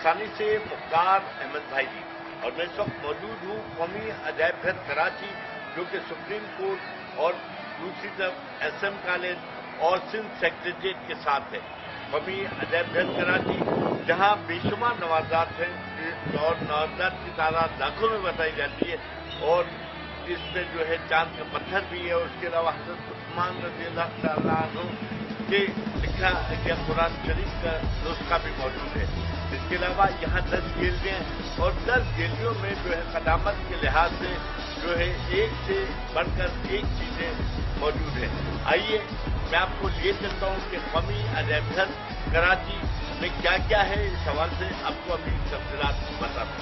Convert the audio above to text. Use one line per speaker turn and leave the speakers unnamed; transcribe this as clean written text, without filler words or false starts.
آسانی سے مختار احمد بھائی جی، اور میں اس وقت موجود ہوں قومی عجائب گھر کراچی، جو کہ سپریم کورٹ اور دوسری طرف ایس ایم کالج اور سندھ سیکریٹریٹ کے ساتھ ہے۔ قومی عجائب گھر کراچی جہاں بے شمار نوادرات ہیں اور نوادرات کی تعداد لاکھوں میں بتائی جاتی ہے، اور اس میں جو ہے چاند کا پتھر بھی ہے، اور اس کے علاوہ حضرت عثمان رضی اللہ تعالیٰ عنہ کے لکھا گیا قرآن شریف کا نسخہ بھی موجود ہے۔ اس کے علاوہ یہاں 10 گیلریاں ہیں، اور 10 گیلریوں میں جو ہے قدامت کے لحاظ سے جو ہے ایک سے بڑھ کر ایک چیزیں موجود ہیں۔ آئیے میں آپ کو لیے چلتا ہوں کہ قومی عجائب گھر کراچی میں کیا کیا ہے، اس حوالے سے آپ کو ابھی تفصیلات بتاتا ہوں۔